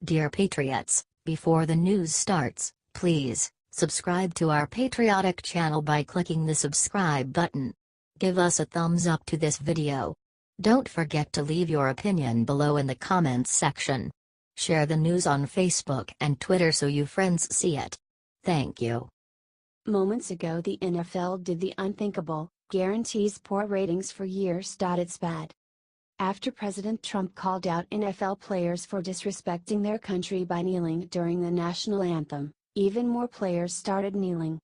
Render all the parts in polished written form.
Dear Patriots, before the news starts, please subscribe to our patriotic channel by clicking the subscribe button. Give us a thumbs up to this video. Don't forget to leave your opinion below in the comments section. Share the news on Facebook and Twitter so your friends see it. Thank you. Moments ago the NFL did the unthinkable, guarantees poor ratings for years. It's bad. After President Trump called out NFL players for disrespecting their country by kneeling during the national anthem, even more players started kneeling.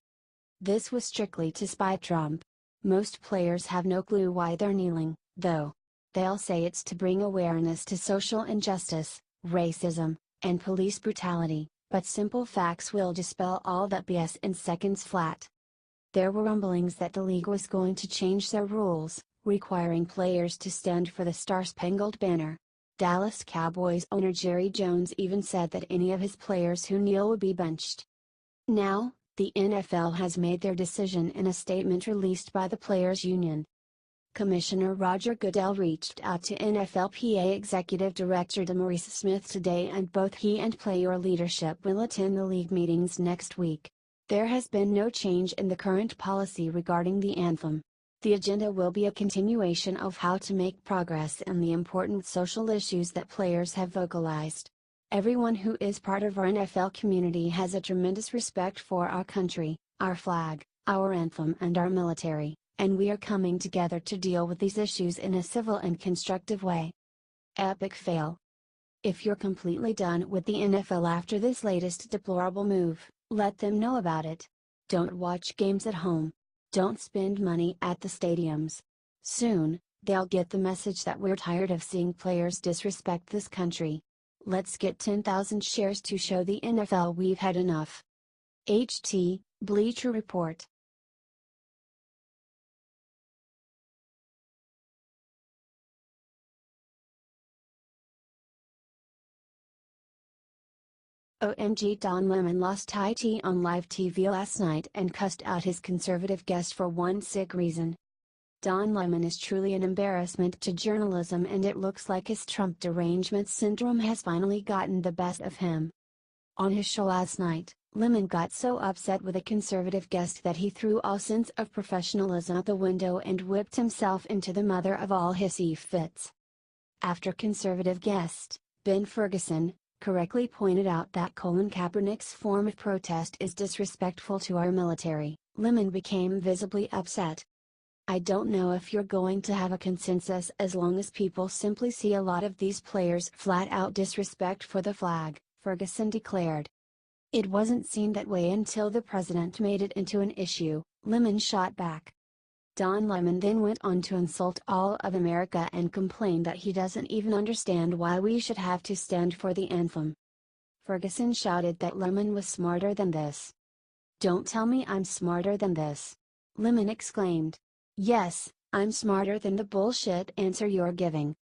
This was strictly to spite Trump. Most players have no clue why they're kneeling, though. They'll say it's to bring awareness to social injustice, racism, and police brutality, but simple facts will dispel all that BS in seconds flat. There were rumblings that the league was going to change their rules, requiring players to stand for the Star-Spangled Banner. Dallas Cowboys owner Jerry Jones even said that any of his players who kneel would be benched. Now, the NFL has made their decision in a statement released by the Players Union. Commissioner Roger Goodell reached out to NFLPA Executive Director DeMaurice today, and both he and player leadership will attend the league meetings next week. There has been no change in the current policy regarding the anthem. The agenda will be a continuation of how to make progress in the important social issues that players have vocalized. Everyone who is part of our NFL community has a tremendous respect for our country, our flag, our anthem and our military, and we are coming together to deal with these issues in a civil and constructive way. Epic fail. If you're completely done with the NFL after this latest deplorable move, let them know about it. Don't watch games at home. Don't spend money at the stadiums. Soon, they'll get the message that we're tired of seeing players disrespect this country. Let's get 10,000 shares to show the NFL we've had enough. HT, Bleacher Report. OMG, Don Lemon lost IT on live TV last night and cussed out his conservative guest for one sick reason. Don Lemon is truly an embarrassment to journalism, and it looks like his Trump derangement syndrome has finally gotten the best of him. On his show last night, Lemon got so upset with a conservative guest that he threw all sense of professionalism out the window and whipped himself into the mother of all hissy fits. After conservative guest, Ben Ferguson, correctly pointed out that Colin Kaepernick's form of protest is disrespectful to our military, Lemon became visibly upset. I don't know if you're going to have a consensus as long as people simply see a lot of these players flat out disrespect for the flag, Ferguson declared. It wasn't seen that way until the president made it into an issue, Lemon shot back. Don Lemon then went on to insult all of America and complained that he doesn't even understand why we should have to stand for the anthem. Ferguson shouted that Lemon was smarter than this. "Don't tell me I'm smarter than this," Lemon exclaimed. "Yes, I'm smarter than the bullshit answer you're giving."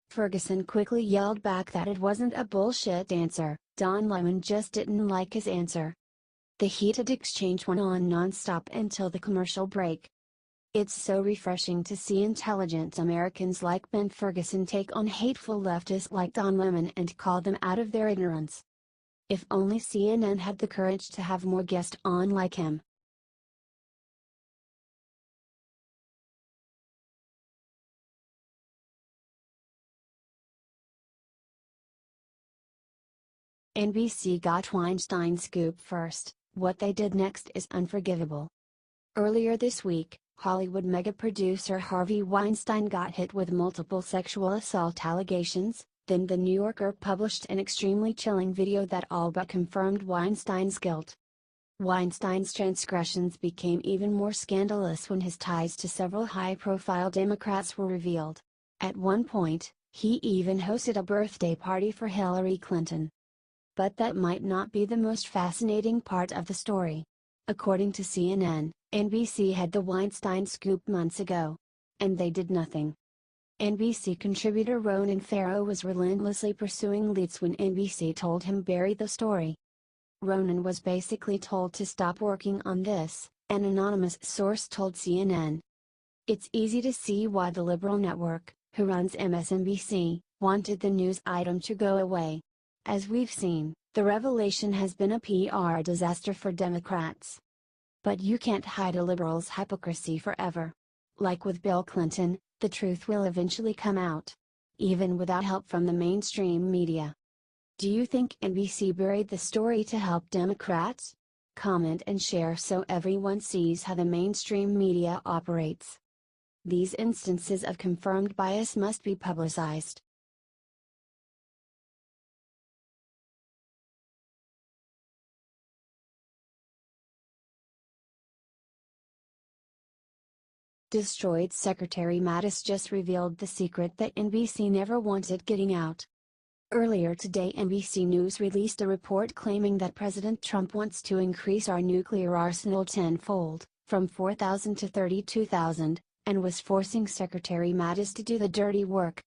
Ferguson quickly yelled back that it wasn't a bullshit answer, Don Lemon just didn't like his answer. The heated exchange went on non-stop until the commercial break. It's so refreshing to see intelligent Americans like Ben Ferguson take on hateful leftists like Don Lemon and call them out of their ignorance. If only CNN had the courage to have more guests on like him. NBC got Weinstein scoop first. What they did next is unforgivable. Earlier this week, Hollywood mega-producer Harvey Weinstein got hit with multiple sexual assault allegations. Then The New Yorker published an extremely chilling video that all but confirmed Weinstein's guilt. Weinstein's transgressions became even more scandalous when his ties to several high-profile Democrats were revealed. At one point, he even hosted a birthday party for Hillary Clinton. But that might not be the most fascinating part of the story. According to CNN, NBC had the Weinstein scoop months ago. And they did nothing. NBC contributor Ronan Farrow was relentlessly pursuing leads when NBC told him bury the story. Ronan was basically told to stop working on this, an anonymous source told CNN. It's easy to see why the liberal network, who runs MSNBC, wanted the news item to go away. As we've seen, the revelation has been a PR disaster for Democrats. But you can't hide a liberal's hypocrisy forever. Like with Bill Clinton, the truth will eventually come out. Even without help from the mainstream media. Do you think NBC buried the story to help Democrats? Comment and share so everyone sees how the mainstream media operates. These instances of confirmed bias must be publicized. Destroyed Secretary Mattis just revealed the secret that NBC never wanted getting out. Earlier today, NBC News released a report claiming that President Trump wants to increase our nuclear arsenal tenfold, from 4,000 to 32,000, and was forcing Secretary Mattis to do the dirty work.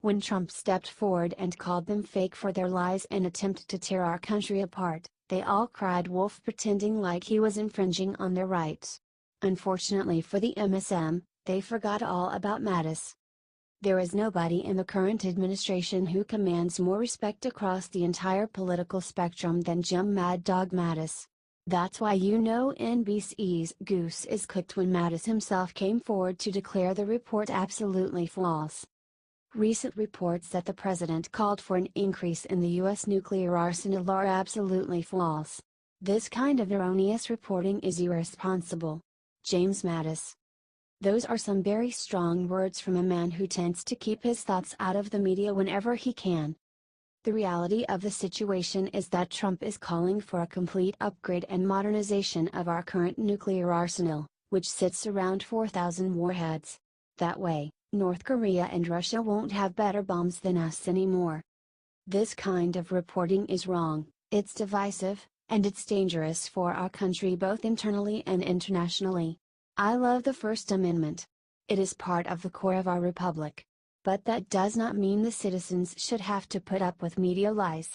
When Trump stepped forward and called them fake for their lies and attempt to tear our country apart, they all cried wolf, pretending like he was infringing on their rights. Unfortunately for the MSM, they forgot all about Mattis. There is nobody in the current administration who commands more respect across the entire political spectrum than Jim Mad Dog Mattis. That's why you know NBC's goose is cooked when Mattis himself came forward to declare the report absolutely false. Recent reports that the president called for an increase in the U.S. nuclear arsenal are absolutely false. This kind of erroneous reporting is irresponsible. James Mattis. Those are some very strong words from a man who tends to keep his thoughts out of the media whenever he can. The reality of the situation is that Trump is calling for a complete upgrade and modernization of our current nuclear arsenal, which sits around 4,000 warheads. That way, North Korea and Russia won't have better bombs than us anymore. This kind of reporting is wrong, it's divisive, and it's dangerous for our country both internally and internationally. I love the First Amendment. It is part of the core of our republic. But that does not mean the citizens should have to put up with media lies.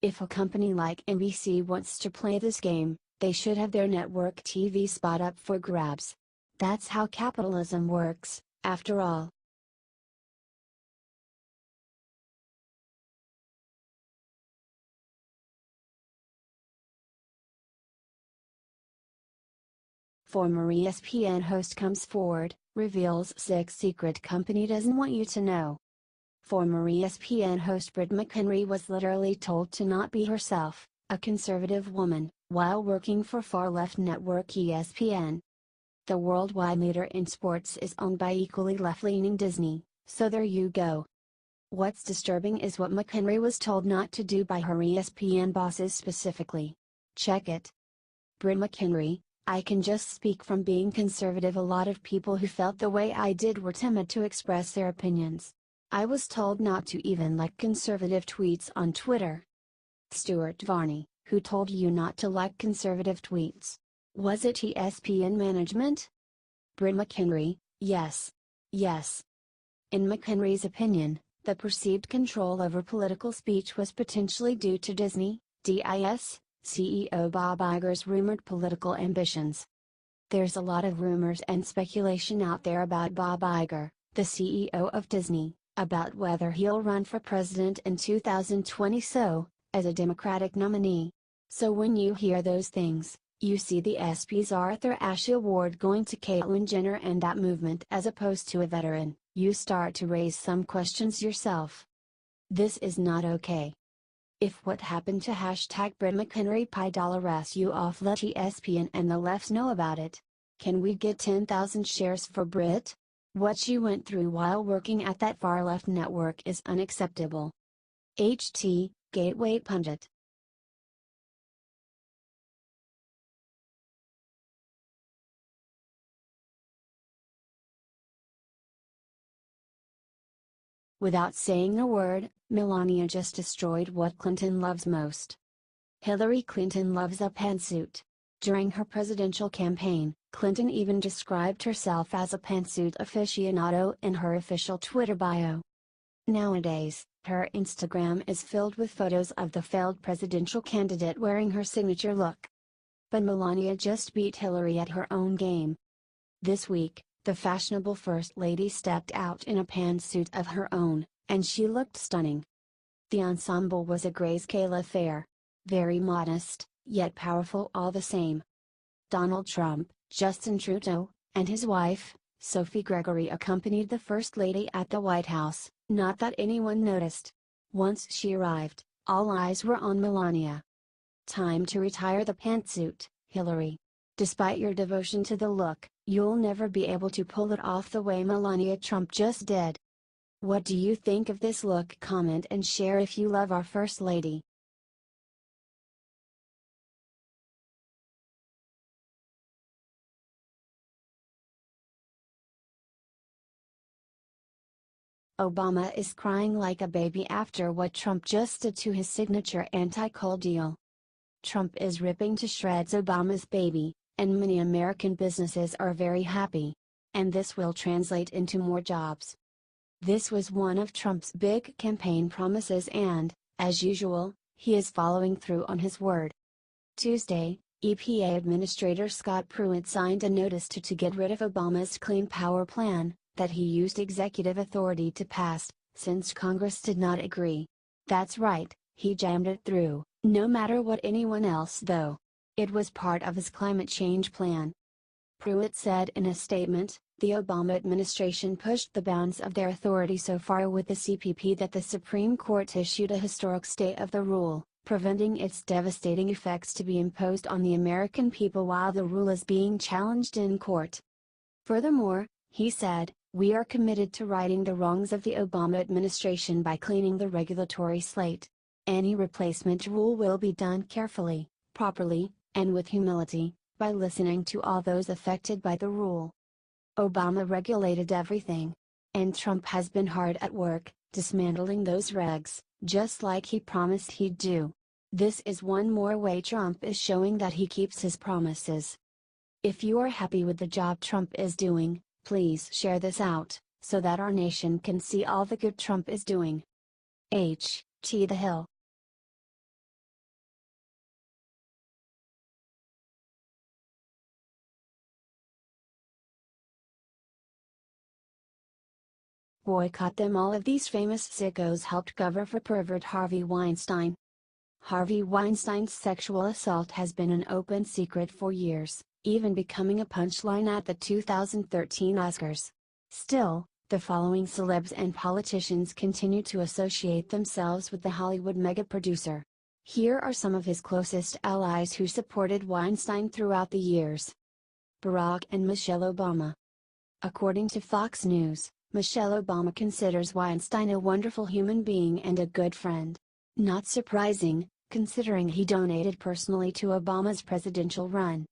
If a company like NBC wants to play this game, they should have their network TV spot up for grabs. That's how capitalism works, after all. Former ESPN host comes forward, reveals 6 secret company doesn't want you to know. Former ESPN host Britt McHenry was literally told to not be herself, a conservative woman, while working for far-left network ESPN. The worldwide leader in sports is owned by equally left-leaning Disney, so there you go. What's disturbing is what McHenry was told not to do by her ESPN bosses specifically. Check it. Britt McHenry, I can just speak from being conservative. A lot of people who felt the way I did were timid to express their opinions. I was told not to even like conservative tweets on Twitter. Stuart Varney, who told you not to like conservative tweets? Was it ESPN management? Britt McHenry, yes. Yes. In McHenry's opinion, the perceived control over political speech was potentially due to Disney, DIS, CEO Bob Iger's rumored political ambitions. There's a lot of rumors and speculation out there about Bob Iger, the CEO of Disney, about whether he'll run for president in 2020 as a Democratic nominee. So when you hear those things, you see the ESPY's Arthur Ashe Award going to Caitlyn Jenner and that movement as opposed to a veteran, you start to raise some questions yourself. This is not okay. If what happened to #Britt McHenry $pi you off, let ESPN and the left know about it. Can we get 10,000 shares for Britt? What she went through while working at that far left network is unacceptable. HT, Gateway Pundit. Without saying a word, Melania just destroyed what Clinton loves most. Hillary Clinton loves a pantsuit. During her presidential campaign, Clinton even described herself as a pantsuit aficionado in her official Twitter bio. Nowadays, her Instagram is filled with photos of the failed presidential candidate wearing her signature look. But Melania just beat Hillary at her own game. This week, the fashionable First Lady stepped out in a pantsuit of her own, and she looked stunning. The ensemble was a grayscale affair. Very modest, yet powerful all the same. Donald Trump, Justin Trudeau, and his wife, Sophie Gregory accompanied the First Lady at the White House, not that anyone noticed. Once she arrived, all eyes were on Melania. Time to retire the pantsuit, Hillary. Despite your devotion to the look, you'll never be able to pull it off the way Melania Trump just did. What do you think of this look? Comment and share if you love our First Lady. Obama is crying like a baby after what Trump just did to his signature anti-coal deal. Trump is ripping to shreds Obama's baby, and many American businesses are very happy. And this will translate into more jobs. This was one of Trump's big campaign promises and, as usual, he is following through on his word. Tuesday, EPA Administrator Scott Pruitt signed a notice to get rid of Obama's Clean Power Plan, that he used executive authority to pass, since Congress did not agree. That's right, he jammed it through, no matter what anyone else though. It was part of his climate change plan. Pruitt said in a statement, the Obama administration pushed the bounds of their authority so far with the CPP that the Supreme Court issued a historic stay of the rule, preventing its devastating effects to be imposed on the American people while the rule is being challenged in court. Furthermore, he said, we are committed to righting the wrongs of the Obama administration by cleaning the regulatory slate. Any replacement rule will be done carefully, properly, and with humility, by listening to all those affected by the rule. Obama regulated everything. And Trump has been hard at work, dismantling those regs, just like he promised he'd do. This is one more way Trump is showing that he keeps his promises. If you are happy with the job Trump is doing, please share this out, so that our nation can see all the good Trump is doing. H.T. The Hill. Boycott them. All of these famous sickos helped cover for pervert Harvey Weinstein. Harvey Weinstein's sexual assault has been an open secret for years, even becoming a punchline at the 2013 Oscars. Still, the following celebs and politicians continue to associate themselves with the Hollywood mega-producer. Here are some of his closest allies who supported Weinstein throughout the years. Barack and Michelle Obama. According to Fox News, Michelle Obama considers Weinstein a wonderful human being and a good friend. Not surprising, considering he donated personally to Obama's presidential run.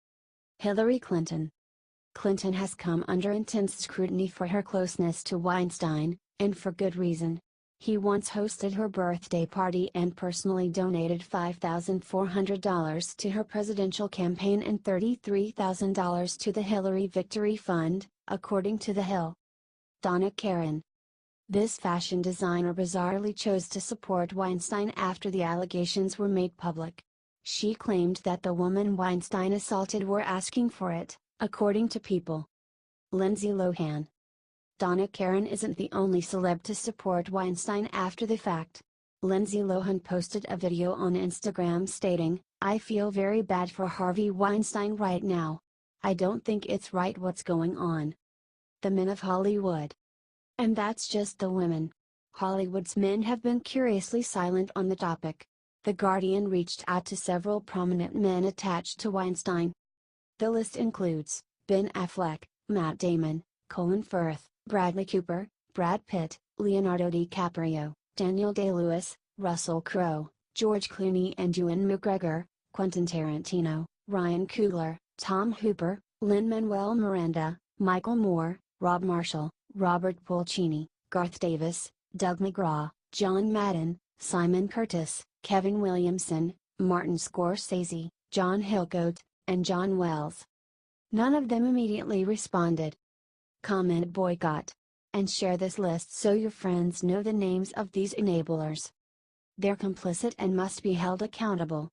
Hillary Clinton. Clinton has come under intense scrutiny for her closeness to Weinstein, and for good reason. He once hosted her birthday party and personally donated $5,400 to her presidential campaign and $33,000 to the Hillary Victory Fund, according to The Hill. Donna Karan. This fashion designer bizarrely chose to support Weinstein after the allegations were made public. She claimed that the woman Weinstein assaulted were asking for it, according to People. Lindsay Lohan. Donna Karan isn't the only celeb to support Weinstein after the fact. Lindsay Lohan posted a video on Instagram stating, "I feel very bad for Harvey Weinstein right now. I don't think it's right what's going on." The men of Hollywood. And that's just the women. Hollywood's men have been curiously silent on the topic. The Guardian reached out to several prominent men attached to Weinstein. The list includes Ben Affleck, Matt Damon, Colin Firth, Bradley Cooper, Brad Pitt, Leonardo DiCaprio, Daniel Day-Lewis, Russell Crowe, George Clooney and Ewan McGregor, Quentin Tarantino, Ryan Coogler, Tom Hooper, Lin-Manuel Miranda, Michael Moore, Rob Marshall, Robert Pulcini, Garth Davis, Doug McGraw, John Madden, Simon Curtis, Kevin Williamson, Martin Scorsese, John Hillcoat, and John Wells. None of them immediately responded. Comment boycott. And share this list so your friends know the names of these enablers. They're complicit and must be held accountable.